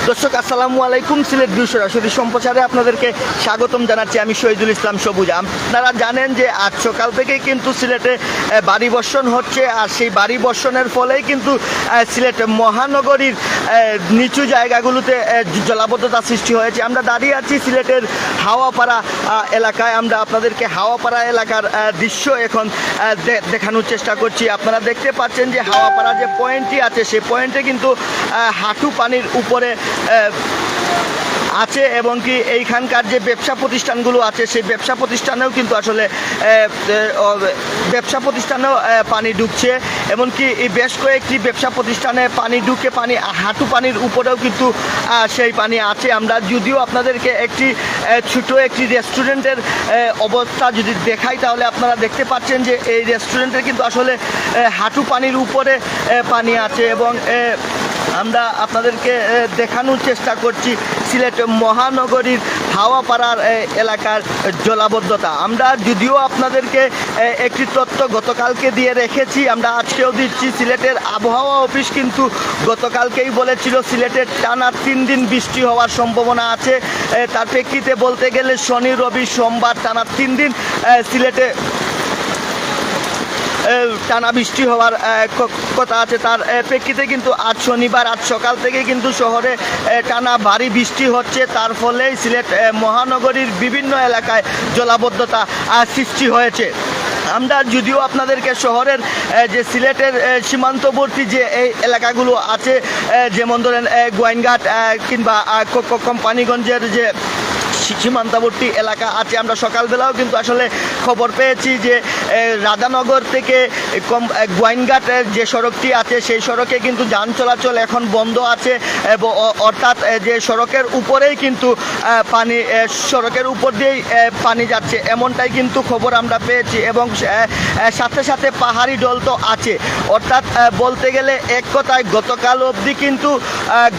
দর্শক আসসালামু আলাইকুম। সিলেট ভিউ সরাসরি সম্প্রচারে আপনাদেরকে স্বাগতম জানাচ্ছি। আমি শহীদুল ইসলাম সবুজ। আপনারা জানেন যে আজ সকাল থেকেই কিন্তু সিলেটে ভারী বর্ষণ হচ্ছে, আর সেই ভারী বর্ষণের ফলেই কিন্তু সিলেট মহানগরীর নিচু জায়গাগুলোতে জলাবদ্ধতা সৃষ্টি হয়েছে। আমরা দাঁড়িয়ে আছি সিলেটের হাওয়াপাড়া এলাকায়। আমরা আপনাদেরকে হাওয়াপাড়া এলাকার দৃশ্য এখন দেখানোর চেষ্টা করছি। আপনারা দেখতে পাচ্ছেন যে হাওয়াপাড়া যে পয়েন্টটি আছে সেই পয়েন্টে কিন্তু হাঁটু পানির উপরে আছে, এবং কি এইখানকার যে ব্যবসা প্রতিষ্ঠানগুলো আছে সেই ব্যবসা প্রতিষ্ঠানেও কিন্তু আসলে ব্যবসা প্রতিষ্ঠানেও পানি ঢুকছে। এমনকি এই বেশ কয়েকটি ব্যবসা প্রতিষ্ঠানে পানি ঢুকে পানি হাঁটু পানির উপরেও কিন্তু সেই পানি আছে। আমরা যদিও আপনাদেরকে একটি ছোট একটি রেস্টুরেন্টের অবস্থা যদি দেখাই, তাহলে আপনারা দেখতে পাচ্ছেন যে এই রেস্টুরেন্টের কিন্তু আসলে হাঁটু পানির উপরে পানি আছে, এবং আমরা আপনাদেরকে দেখানোর চেষ্টা করছি সিলেট মহানগরীর হাওয়াপাড়ার এলাকার জলাবদ্ধতা। আমরা যদিও আপনাদেরকে একটি তথ্য গতকালকে দিয়ে রেখেছি, আমরা আজকেও দিচ্ছি। সিলেটের আবহাওয়া অফিস কিন্তু গতকালকেই বলেছিল সিলেটের টানা 3 দিন বৃষ্টি হওয়ার সম্ভাবনা আছে। তার প্রেক্ষিতে বলতে গেলে শনি রবি সোমবার টানা 3 দিন সিলেটে টানা বৃষ্টি হওয়ার কথা আছে। তার প্রেক্ষিতে কিন্তু আজ শনিবার আজ সকাল থেকে কিন্তু শহরে টানা ভারী বৃষ্টি হচ্ছে। তার ফলেই সিলেট মহানগরীর বিভিন্ন এলাকায় জলাবদ্ধতা সৃষ্টি হয়েছে। আমরা যদিও আপনাদেরকে শহরের যে সিলেটের সীমান্তবর্তী যে এই এলাকাগুলো আছে, যেমন ধরেন গোয়াইনঘাট কিংবা কোম্পানিগঞ্জের যে সীমান্তবর্তী এলাকা আছে, আমরা সকালবেলাও কিন্তু আসলে খবর পেয়েছি যে রাধানগর থেকে গোয়াইনঘাটের যে সড়কটি আছে সেই সড়কে কিন্তু যান চলাচল এখন বন্ধ আছে, অর্থাৎ যে সড়কের উপরেই কিন্তু পানি সড়কের উপর দিয়েই পানি যাচ্ছে, এমনটাই কিন্তু খবর আমরা পেয়েছি। এবং সাথে সাথে পাহাড়ি ঢল তো আছে, অর্থাৎ বলতে গেলে এক কথায়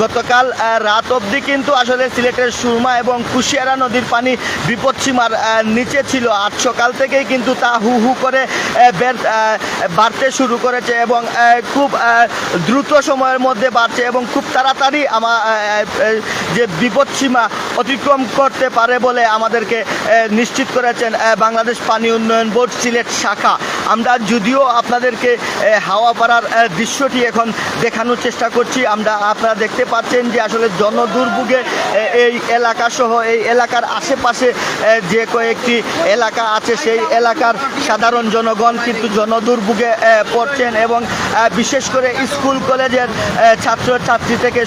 গতকাল রাত অবধি কিন্তু আসলে সিলেটের সুরমা এবং কুশিয়ারা নদীর পানি বিপদসীমার নিচে ছিল। আজ সকাল থেকেই কিন্তু তা হু হু করে বাড়তে শুরু করেছে, এবং খুব দ্রুত সময়ের মধ্যে বাড়ছে, এবং খুব তাড়াতাড়ি যে বিপদসীমা অতিক্রম করতে পারে বলে আমাদেরকে নিশ্চিত করেছেন বাংলাদেশ পানি উন্নয়ন বোর্ড সিলেট শাখা। আমরা যদিও আপনাদেরকে হাওয়াপাড়ার দৃশ্যটি এখন দেখানোর চেষ্টা করছি। আপনারা দেখতে পাচ্ছেন যে আসলে জনদুর্ভোগে এই এলাকা সহ এই এলাকার আশেপাশে যে কয়েকটি এলাকা আছে সেই এলাকার সাধারণ জনগণ কিন্তু জনদুর্ভোগে পড়ছেন, এবং বিশেষ করে স্কুল কলেজের ছাত্রছাত্রী থেকে